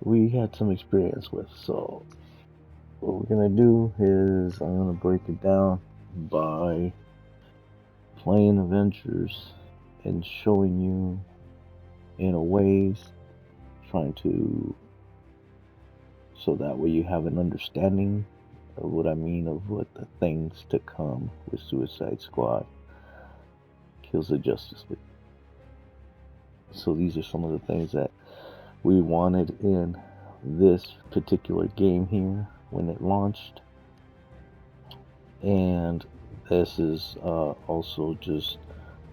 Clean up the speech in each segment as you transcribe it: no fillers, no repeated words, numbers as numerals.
we had some experience with. So what we're gonna do is I'm gonna break it down by playing Avengers and showing you in a ways, trying to, so that way you have an understanding of what I mean, of what the things to come with Suicide Squad, Kills the Justice League. So these are some of the things that we wanted in this particular game here when it launched. And this is also just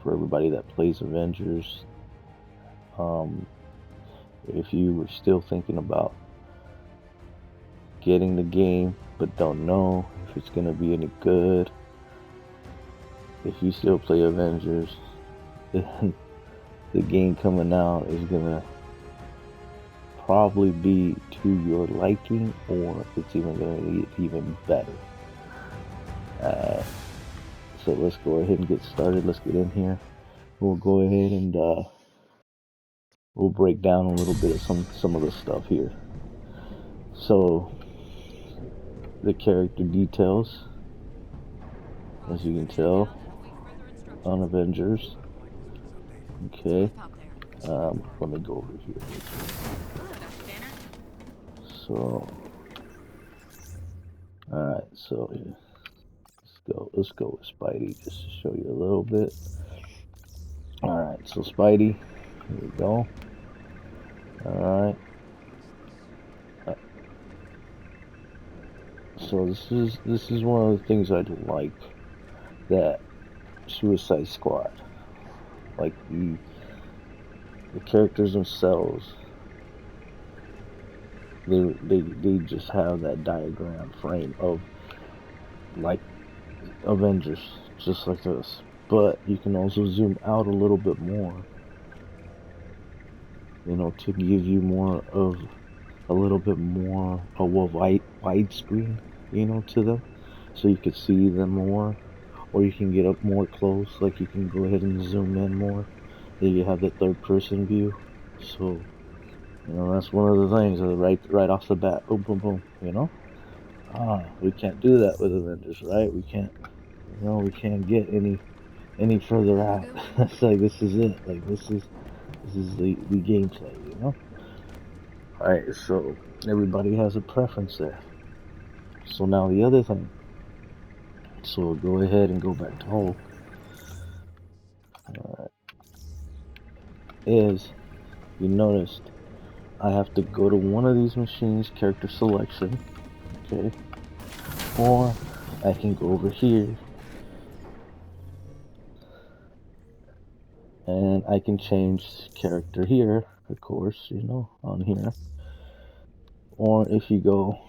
for everybody that plays Avengers. If you were still thinking about getting the game but don't know if it's going to be any good, if you still play Avengers, then the game coming out is going to probably be to your liking, or it's even going to get even better. So let's go ahead and get started. Let's get in here. We'll go ahead and we'll break down a little bit of some of the stuff here. So the character details, as you can tell, on Avengers. Okay. Let me go over here. So, alright, so let's go with Spidey just to show you a little bit. Alright, so Spidey, here we go. Alright. So this is one of the things I like, that Suicide Squad, like the characters themselves, they just have that diagram frame of like Avengers, just like this. But you can also zoom out a little bit more, to give you more of a little bit more of a widescreen, to them, so you could see them more, or you can get up more close, like you can go ahead and zoom in more. Then you have the third person view. So, that's one of the things, right off the bat, boom, boom, boom, we can't do that with Avengers, right? We can't, we can't get any further out. It's like, this is it. Like, this is the gameplay. Alright, so everybody has a preference there. So now the other thing. So we'll go ahead and go back to Hulk. Is, you noticed, I have to go to one of these machines, character selection, okay? Or I can go over here and I can change character here, of course, on here. Or if you go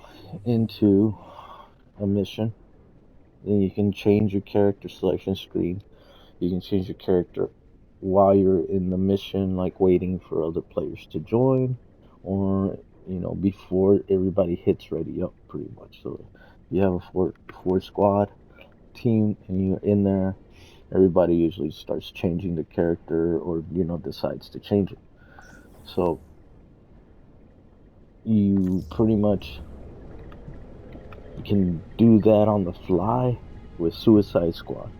into a mission, then you can change your character selection screen. You can change your character while you're in the mission, like waiting for other players to join, or before everybody hits ready up, pretty much. So you have a four squad team and you're in there, everybody usually starts changing the character, or decides to change it. So you pretty much can do that on the fly with Suicide Squad.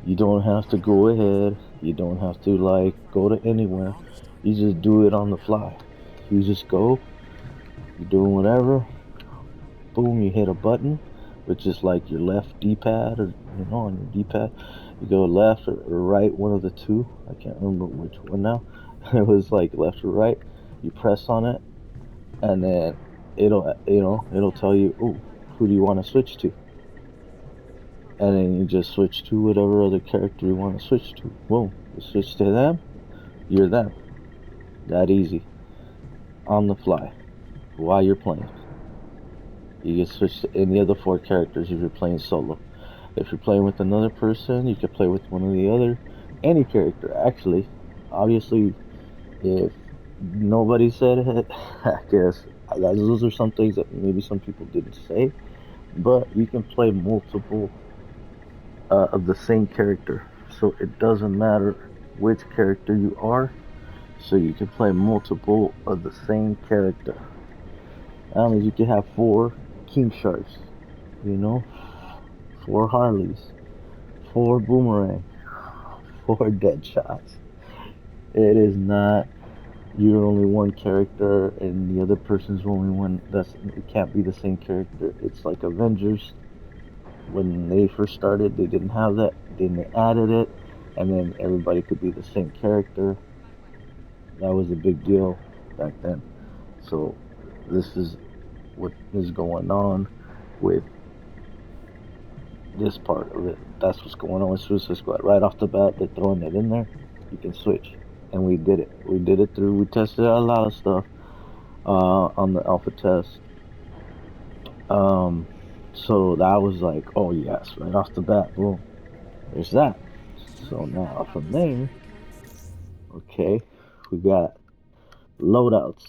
You don't have to go ahead, you don't have to go to anywhere, you just do it on the fly. You just go, you're doing whatever, boom, you hit a button, which is like your left D-pad, or on your D-pad, you go left or right, one of the two, I can't remember which one now. It was like left or right, you press on it, and then it'll tell you, oh, who do you want to switch to? And then you just switch to whatever other character you want to switch to. Boom, you switch to them, you're them. That easy. On the fly, while you're playing. You can switch to any of the four characters if you're playing solo. If you're playing with another person, you can play with one of the other. Any character, actually. Obviously, if nobody said it, I guess those are some things that maybe some people didn't say. But you can play multiple of the same character. So it doesn't matter which character you are. So you can play multiple of the same character. That means you can have 4 King Sharks, you know, 4 Harleys, 4 Boomerang, 4 Dead Shots. It is not you're only one character and the other person's only one. It can't be the same character. It's like Avengers. When they first started, they didn't have that. Then they added it, and then everybody could be the same character. That was a big deal back then. So this is what is going on with this part of it. That's what's going on with Suicide Squad. Right off the bat, they're throwing it in there. You can switch, and we did it. We did it through. We tested out a lot of stuff on the alpha test. Um, so that was like, oh yes, right off the bat, boom. There's that. So now from there, okay, we got loadouts.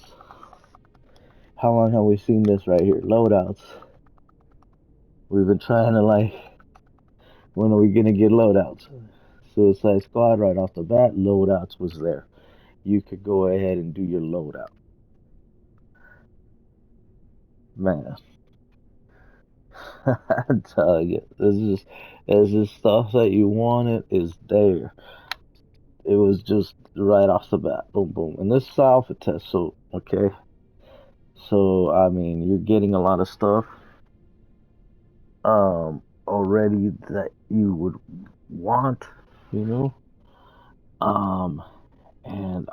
How long have we seen this right here? Loadouts. We've been trying to like, when are we gonna get loadouts? Suicide Squad right off the bat, loadouts was there. You could go ahead and do your loadout. Man, I tell you, this is stuff that you wanted is there. It was just right off the bat, boom, boom. And this is alpha test, so okay. So I mean, you're getting a lot of stuff already that you would want, you know. Um, and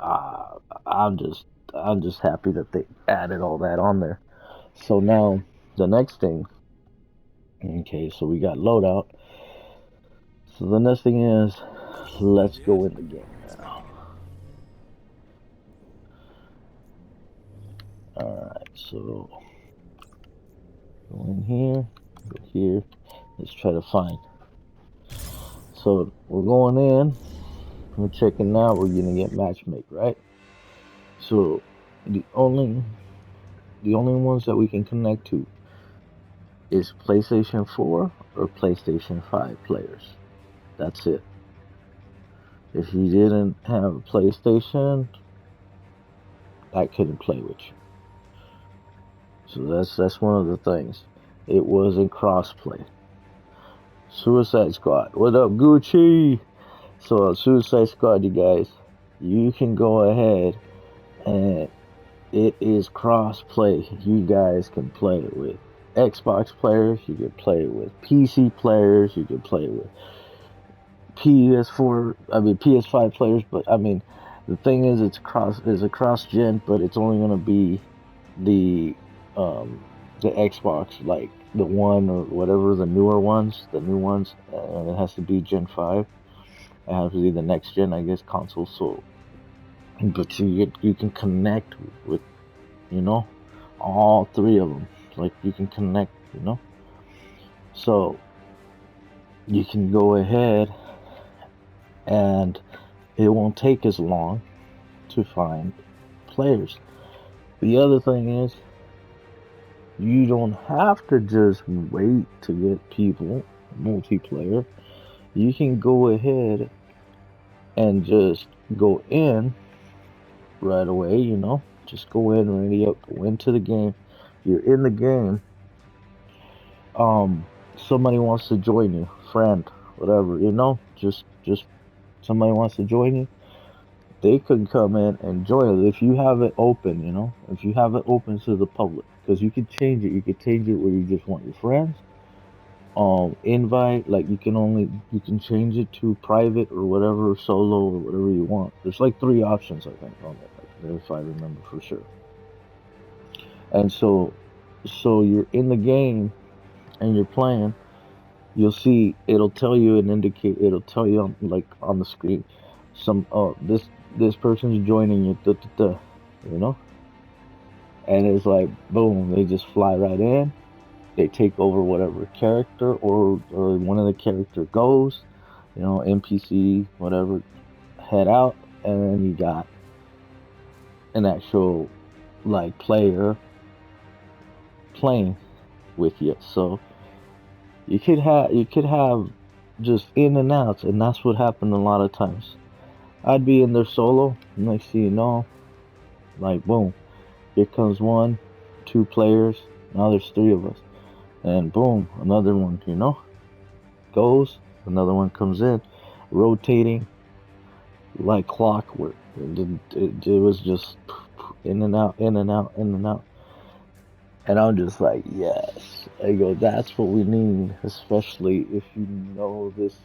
I'm just I'm just happy that they added all that on there. So now the next thing, okay, so we got loadout. So the next thing is let's go in the game now. Alright, so go in here, go here. Let's try to find. So we're going in, we're checking out, we're gonna get matchmake, right? So the only ones that we can connect to is PlayStation 4 or PlayStation 5 players. That's it. If you didn't have a PlayStation, I couldn't play with you. So that's one of the things. It wasn't crossplay. Suicide Squad. What up, Gucci? So Suicide Squad, you guys, you can go ahead and it is cross-play. You guys can play it with Xbox players. You can play it with PC players. You can play it with PS4. I mean PS5 players. But I mean, the thing is, it's a cross-gen, but it's only gonna be the Xbox, like the one or whatever, the newer ones, the new ones, and it has to be Gen 5. It has to be the next gen, I guess, console. So, but you can connect with, you know, all 3 of them. Like you can connect, you know. So you can go ahead, and it won't take as long to find players. The other thing is, you don't have to just wait to get people multiplayer. You can go ahead and just go in right away, you know. Just go in, ready up, go into the game. You're in the game. Somebody wants to join you, friend, whatever, you know. Just somebody wants to join you. They could come in and join it if you have it open, you know. If you have it open to the public, because you can change it. You can change it where you just want your friends. Invite, like you can change it to private or whatever, solo or whatever you want. There's like 3 options, I think, on it, like, if I remember for sure. And so you're in the game and you're playing. You'll see it'll tell you and indicate. It'll tell you on, like on the screen, this person's joining you, you know. And it's like boom, they just fly right in. They take over whatever character or one of the character goes, you know, NPC, whatever, head out, and then you got an actual like player playing with you. So you could have just in and outs, and that's what happened a lot of times. I'd be in there solo. Next thing you know, like boom, here comes one, two players. Now there's three of us, and boom, another one. Goes. Another one comes in, rotating like clockwork. It was just in and out, in and out, in and out. And I'm just like, yes. I go, that's what we need, especially if you know this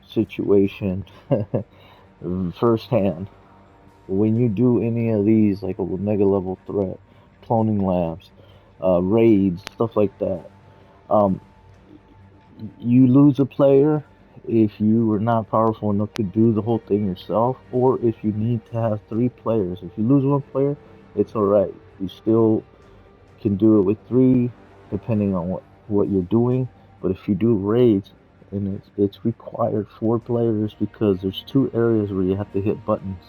situation firsthand. When you do any of these, like a mega level threat, cloning labs, raids, stuff like that, um, you lose a player if you are not powerful enough to do the whole thing yourself, or if you need to have three players. If you lose one player, it's alright. You still can do it with three, depending on what you're doing. But if you do raids, and it's required four players because there's two areas where you have to hit buttons.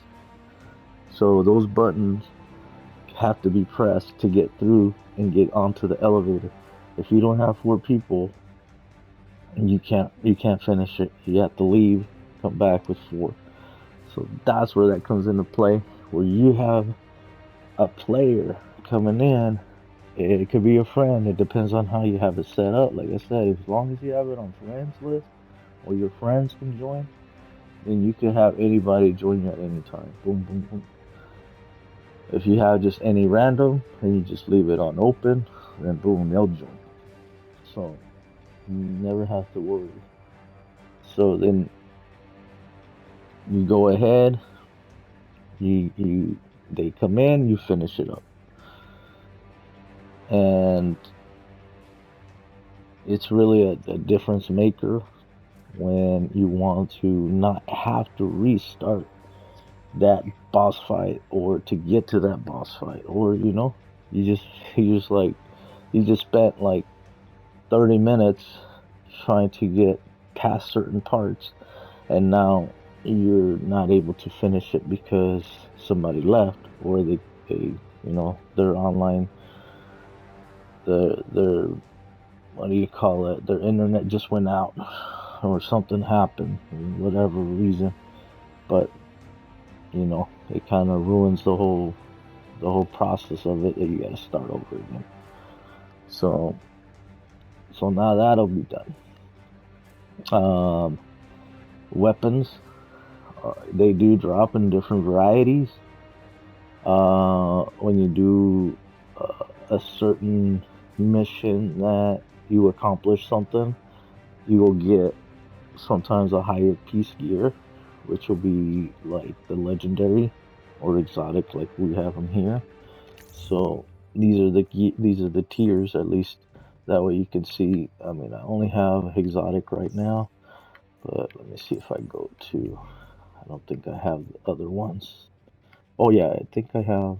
So those buttons have to be pressed to get through and get onto the elevator. If you don't have four people, you can't finish it. You have to leave, come back with four. So that's where that comes into play, where you have a player coming in. It could be a friend. It depends on how you have it set up. Like I said, as long as you have it on friends list or your friends can join, then you can have anybody join you at any time. Boom, boom, boom. If you have just any random and you just leave it on open, then boom, they'll join. So you never have to worry. So then you go ahead, you they come in, you finish it up. And it's really a difference maker when you want to not have to restart that boss fight or to get to that boss fight, or you just you just like you just spent like 30 minutes trying to get past certain parts, and now you're not able to finish it because somebody left, or they they're online, their what do you call it, their internet just went out, or something happened, whatever reason. But it kind of ruins the whole process of it, that you got to start over again. So now that'll be done. um Weapons, they do drop in different varieties. When you do a certain mission that you accomplish something, you will get sometimes a higher piece gear, which will be like the legendary or exotic, like we have them here. So these are the tiers, at least that way you can see. I mean, I only have exotic right now, but let me see if I go to. I don't think I have the other ones. Oh yeah, I think I have.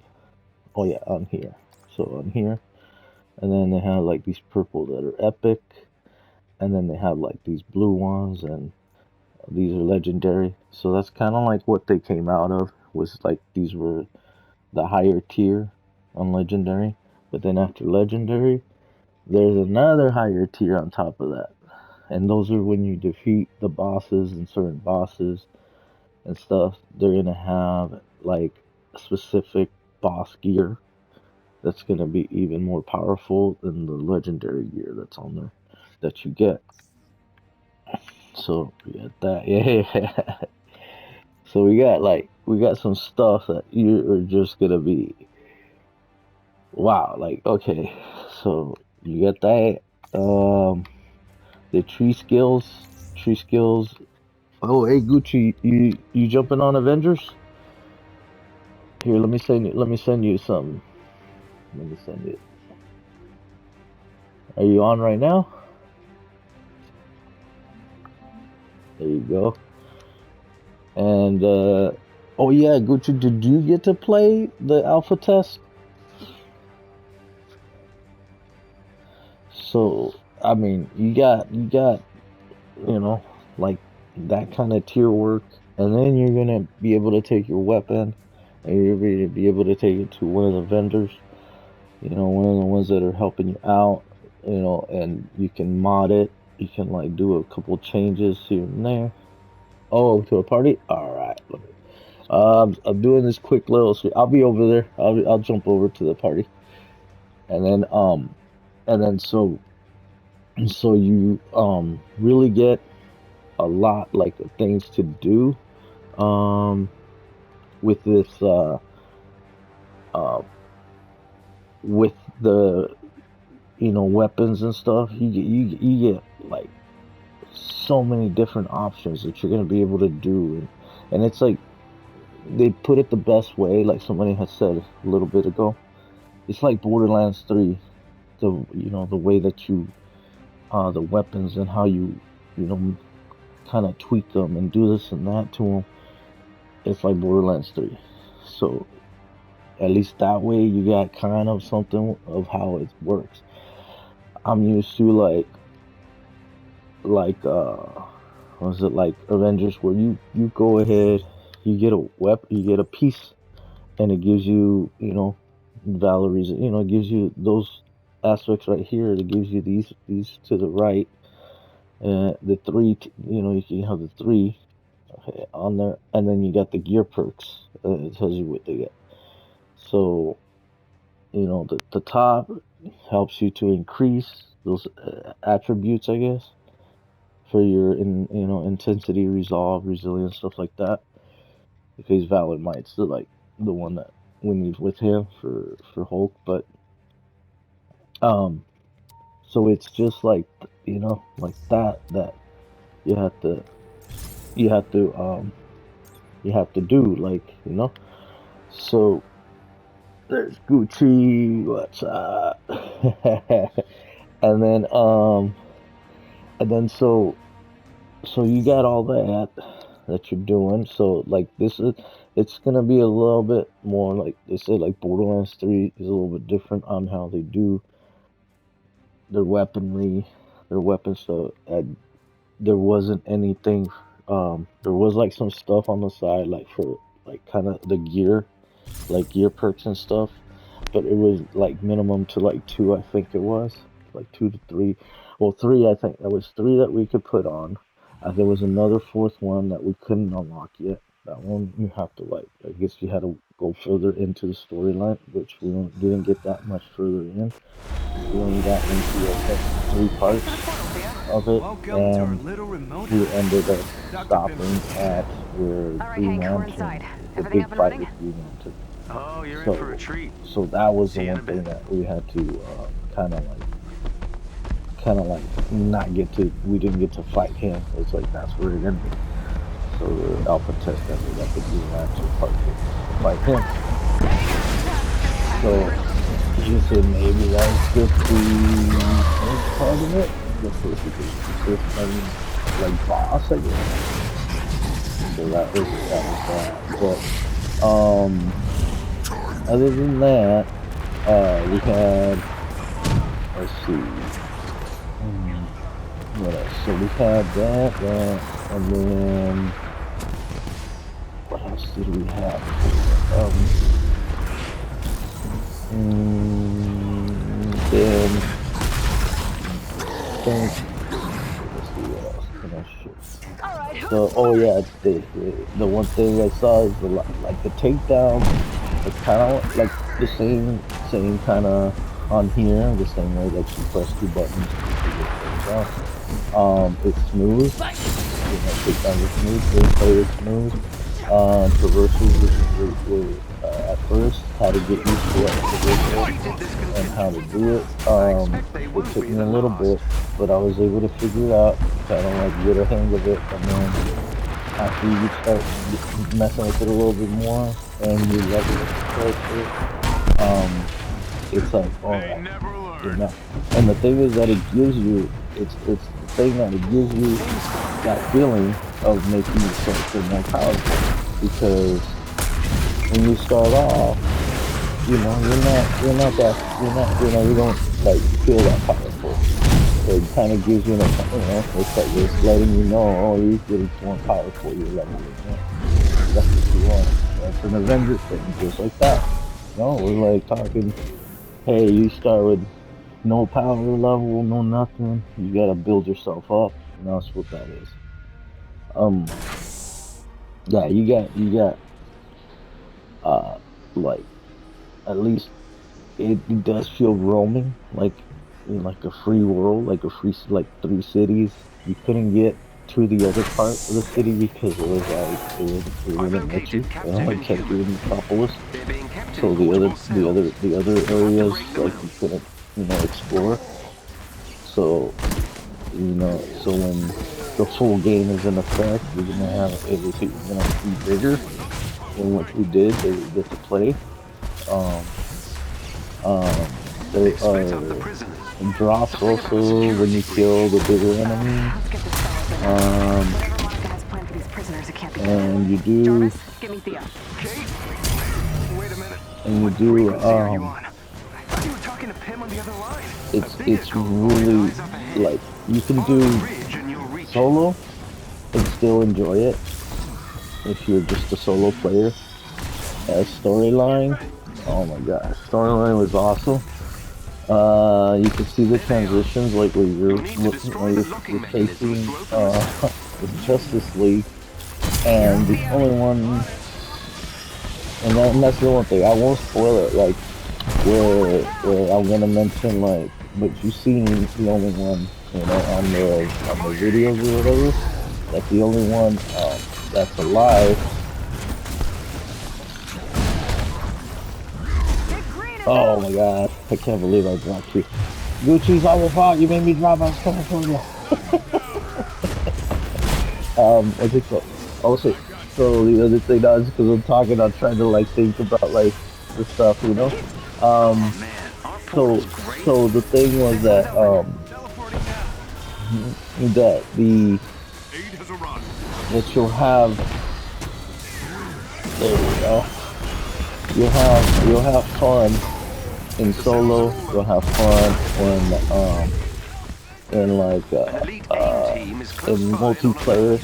Oh yeah, on here. So on here, and then they have like these purple that are epic, and then they have like these blue ones, and these are legendary. So that's kind of like what they came out of, was like these were the higher tier on legendary. But then after legendary, there's another higher tier on top of that. And those are when you defeat the bosses and certain bosses and stuff. They're gonna have like specific boss gear that's gonna be even more powerful than the legendary gear that's on there that you get. So we got that. Yeah. So we got some stuff that you are just gonna be wow. Like, okay, so you got that. Um, the tree skills. Oh, hey Gucci, you jumping on Avengers? Here, let me send you something. Let me send it. Are you on right now? There you go. And oh yeah, Gucci, did you get to play the alpha test? So I mean, you got you know like that kind of tier work, and then you're gonna be able to take your weapon, and you're going to be able to take it to one of the vendors. One of the ones that are helping you out. And you can mod it. You can like do a couple changes here and there, Oh, to a party? Alright. I'm doing this quick little. I'll be over there. I'll jump over to the party, and then and then so you really get a lot like of things to do um with this uh with the weapons and stuff. You get like so many different options that you're gonna be able to do, and it's like they put it the best way, like somebody has said a little bit ago. It's like Borderlands 3, the way that you the weapons and how you know kind of tweak them and do this and that to them. It's like Borderlands 3. So at least that way you got kind of something of how it works. I'm used to like was it like Avengers where you go ahead, you get a weapon, you get a piece, and it gives you Valerie's, it gives you those aspects right here. It gives you these to the right, the three, you can have the three, okay, on there, and then you got the gear perks. It tells you what they get. So the top helps you to increase those attributes, I guess, for your intensity, resolve, resilience, stuff like that. Because Valor Might's the one that we need with him for Hulk, but um, so it's just like like that you have to you have to um you have to do so there's Gucci, what's up? and then um and then so you got all that you're doing. So like this is it's gonna be a little bit more like they said, like Borderlands 3 is a little bit different on how they do their weaponry, their weapons. So there wasn't anything. There was like some stuff on the side, like for like kind of the gear, like gear perks and stuff, but it was like minimum to like two, I think it was like 2 to 3. Well, three, I think there was three that we could put on. There was another fourth one that we couldn't unlock yet. That one you have to like, I guess you had to go further into the storyline, which didn't get that much further in. We only got into, I think, three parts of it, Welcome to our and little remote we ended up Dr. stopping Pim's. at where All right, Green Hank, we're Lantern, inside. the Everything big up and fight running? with Green Lantern. Oh, you're in for a So, treat. so that was the See you in one a thing bit. that we had to kind of like not get to. We didn't get to fight him. It's like that's where it ended. So the alpha test ended at the Green Lantern part to fight him. So you said maybe that was just the first part of it, the first main like boss, I guess. So that was that. But other than that, we had, let's see, hmm, what else? So we had that, and then what else did we have before that? Then I think, let's see what else. What else should. All right, So, who's oh first? yeah, the one thing I saw is like the takedowns. It's kind of like the same kind of on here, the same way that you press two buttons to get takedown. It's smooth. Takedowns are smooth. Gameplay is smooth. Traversals was at first how to get used to a traversal We did this and how to continuously. do it. I expect they It wouldn't took be me a the little last. bit, but I was able to figure it out, kind of like get a hang of it, and then after you start messing with it a little bit more and you level up your character, um, it's like, all They right, never you learn. know. And the thing is that it gives you, it's the thing that it gives you that feeling of making your character more powerful, because when you start off, you don't like feel that powerful. It kind of gives you it's like it's letting you know, oh, you're getting more powerful, you're leveling up. That's what you want. That's an Avengers thing, just like that. No, we're like talking, hey, you start with no power level, no nothing. You gotta build yourself up, and that's what that is. Um, Yeah, you got uh like at least it does feel roaming like in like a free world, like a free like three cities. You couldn't get to the other part of the city because it was like it I've wouldn't let you. located It captive only in kept you Cuba. in Metropolis. They're being kept in So portable cells. the other You'll have to areas break them like out. you couldn't, you know, explore. So, you know, so when the full game is in effect, you're gonna have everything gonna be bigger than what you did to get to play. Um, there They've split up the are prisoners. drops Something about a also when security you kill the breach. bigger enemies. Let's get this fella open. Um, Whatever Monica has planned for these prisoners, it can't be and good. you do, Jarvis, give me Theo. Kate? Wait a minute. and you What do, frequency are you on? I thought you were talking to Pim on the other line. A it's vehicle always really lies up ahead. like you can Follow the do bridge and you'll reach it. solo and still enjoy it if you're just a solo player. As storyline, oh my gosh, storyline was awesome. You can see the There they are. transitions, like where You'll need to destroy the locking you're mechanisms facing to open the cell. the Justice League, and the only one, and that's the one thing I won't spoil it. Like where I'm gonna mention like, but you seen the only one, you know, on the videos or whatever. That's the only one that's alive. Oh my gosh, I can't believe I dropped you. Gucci's all your fault. You made me drop. I was coming for you. What's it called? Also, so the other thing now is because I'm talking, I'm trying to like think about like the stuff, you know. Oh Um, man, our portal's so great. so the thing was Send some that help in. Teleporting now. that the Aid has arrived. that you'll have, there we go. You'll have fun in The cells are solo. all You'll open. have fun in like An elite AIM team is close in by and on alert. multiplayer.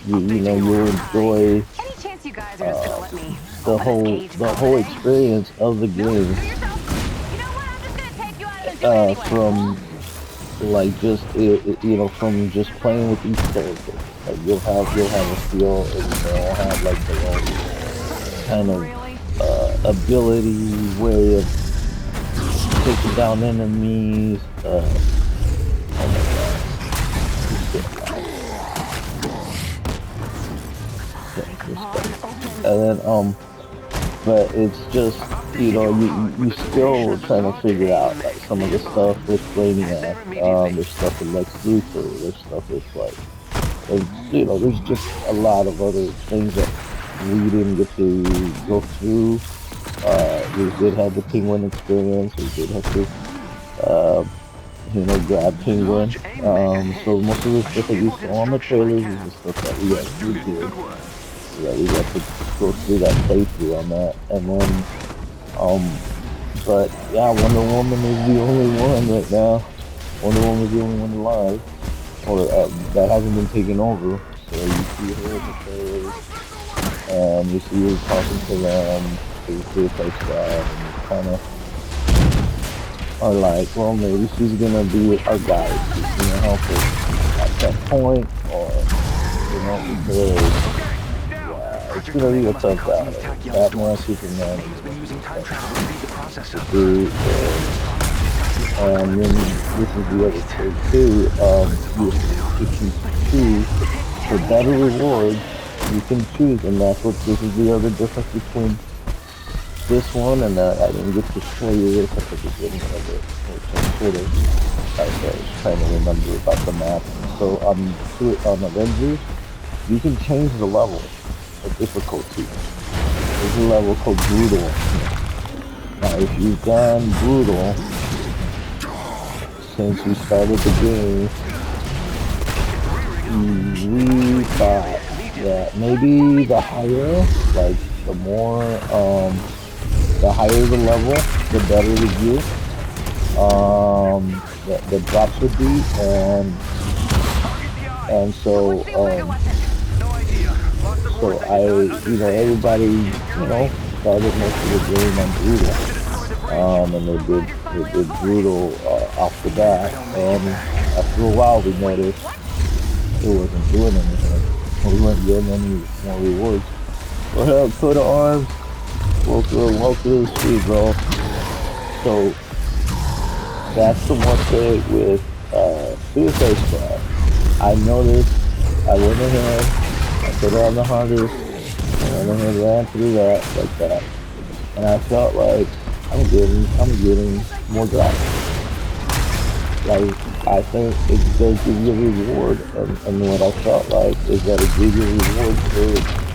You know, Updating your you'll health. enjoy Any chance you guys are just gonna let me the open this cage and call it a whole day? experience of the No? Do game yourself? You know what? I'm just gonna take you out and do it anyway. from like just you know, from just playing with each character. Like you'll have a feel, and they'll have like their own kind of Really? ability way of taking down enemies. Oh my gosh, it's getting loud. Getting Come pissed on, off. open. And then but it's just, I've you updated know, your HUD with you the creation still of a trying to large figure AIM out like some of the command stuff module. with Head Brainiac. there immediately. There's stuff with Lex Luthor. There's stuff with like, you know, there's just a lot of other things that we didn't get to go through. We did have the Penguin experience. We did have to, uh, you know, grab Penguin. Large AIM mech So ahead. most of the I stuff should that be you able to saw on the instruct Shard trailers is the Cap. stuff that we You actually did did. good work. Yeah, we got to go through that playthrough on that, and then but yeah, Wonder Woman is the only one right now. Wonder Woman is the only one alive, or that hasn't been taken over. So you see her in the trailers, and you see her talking to them, to the Suicide Squad, and you kind of are like, well, maybe she's gonna be our guide. She's gonna help us at some point, or you know, because Down. yeah, it's Project gonna be Omega a must be tough causing these battle. tachyon Batman, storms. Superman, AIM's is been gonna be using time tough travel to speed the process to up. do, and then this is the other thing too. If you choose for better rewards, you can choose, and that's what this is the other difference between this one and that. I didn't get to show you this at the beginning of it, which I should have. I was trying to remember about the map. So on Avengers, you can change the level of difficulty. There's a level called Brutal. Now, if you've done Brutal since you started the game, we thought that maybe the higher, like the higher the level, the better the gear, the drops would be, and So what's the Omega weapon? No idea. Lots of work so that I, is not you know, understand. everybody, If you're you late, know, started most of the game on Brutal. to destroy the bridge. And I'm glad you're they finally on did board. Brutal off the I bat, don't make it and back. after a while we Wait, noticed what? it wasn't doing anything. we weren't getting any more rewards. What up, Coat of Arms? Welcome to the street, bro. So that's the one thing with Suicide Squad. I noticed. I went ahead. I put it on the hardest. I went ahead and ran through that like that, and I felt like I'm getting more graphics. Like, I think it does give you a reward, and what I felt like is that it gives you a reward for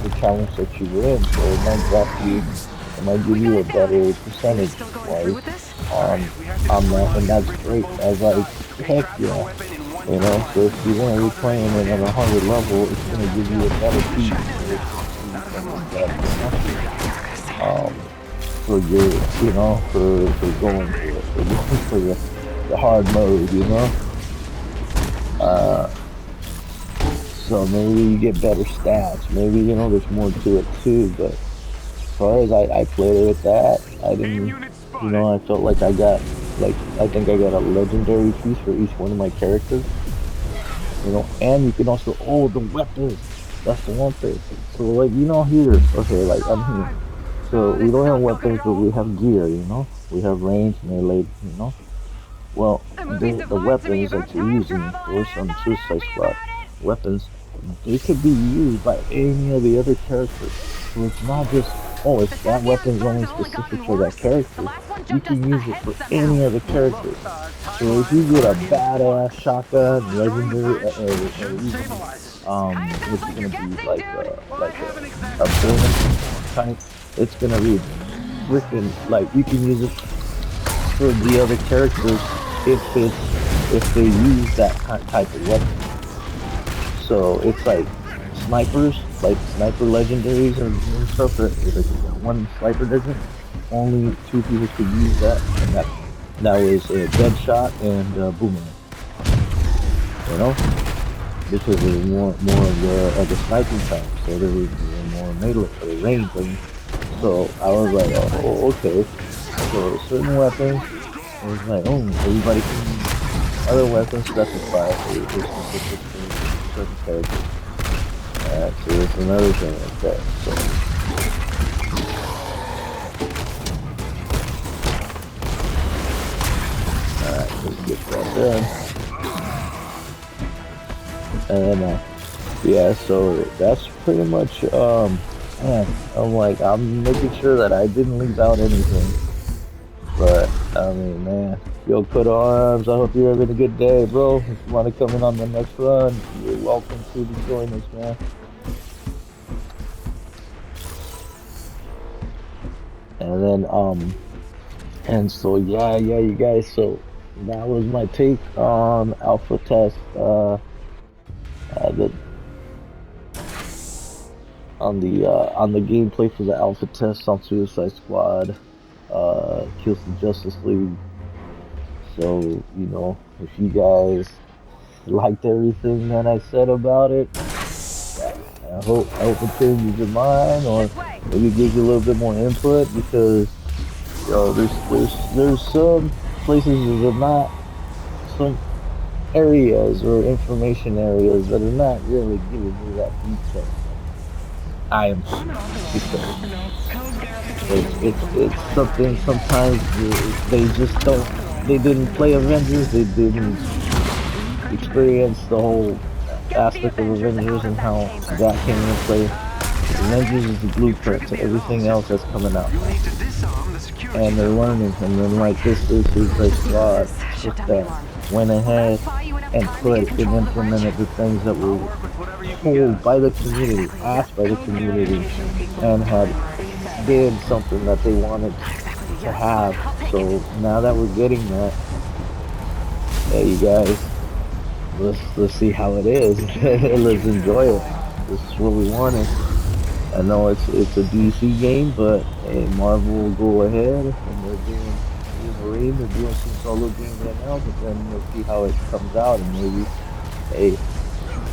the challenge that you win. So it might drop you, it might give you a better percentage wise on that, and that's great. I was like, heck yeah, you know. So if you want to be playing it at a harder level, it's gonna give you a better piece for your, you know, for going for it, for the hard mode, you know. Uh, so maybe you get better stats. Maybe, you know, there's more to it too. But as far as I played it with that, I didn't, you know, I felt like I got, like, I think I got a legendary piece for each one of my characters. You know, and you can also, oh, the weapons. That's the one thing. So, like, you know, here, okay, like, I'm here. So we don't have weapons, but we have gear, you know. We have range, melee, you know. Well, the weapons that you're using for some Suicide Squad weapons, they could be used by any of the other characters. So it's not just, oh, if that weapon's only specific for that character. You can use it for any other character. So if you get a badass shotgun, legendary, or even it's gonna be like a bonus type. It's gonna be freaking like you can use it for the other characters if they use that type of weapon. So it's like sniper legendaries and stuff. Like one sniper doesn't. Only two people could use that, and that was a Deadshot and Boomerang. You know, because there's more of the sniping time, so there was more melee or range. So I was like, oh, okay. So certain weapons, it was like, oh, everybody can use other weapons specified for specific for certain characters. So it's another thing like that. So alright, let's get that done. And then yeah, so that's pretty much man, I'm making sure that I didn't leave out anything. But I mean, man, yo, Coat of Arms, I hope you're having a good day, bro. If you want to come in on the next run, you're welcome to join us, man. And then and so yeah, you guys, so that was my take on alpha test, the on the gameplay for the alpha test on Suicide Squad, Kills the Justice League. So, you know, if you guys liked everything that I said about it, I hope it changes your mind, or maybe gives you a little bit more input, because you know there's some places that are not, some areas or information areas that are not really giving me that detail. I am because it's something sometimes they just don't, they didn't play Avengers, they didn't experience the whole aspect of Avengers and how that came into play. Avengers is the blueprint to everything else that's coming out now. And they're learning, and then like this is Suicide Squad, just that went ahead and put and implemented the things that were told by the community, asked by the community, and had did something that they wanted to have. So now that we're getting that, hey, you guys, let's see how it is. Let's enjoy it. This is what we wanted. I know it's a DC game, but hey, Marvel will go ahead and they're doing Wolverine, they're doing some solo games right now, but then we'll see how it comes out, and maybe, hey,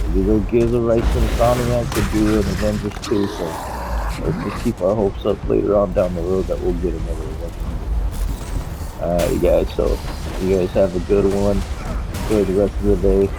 maybe they'll give the rights to Insomniac to do an Avengers 2, so let's just keep our hopes up later on down the road that we'll get another Avengers. Alright, you guys, so you guys have a good one. Enjoy the rest of the day.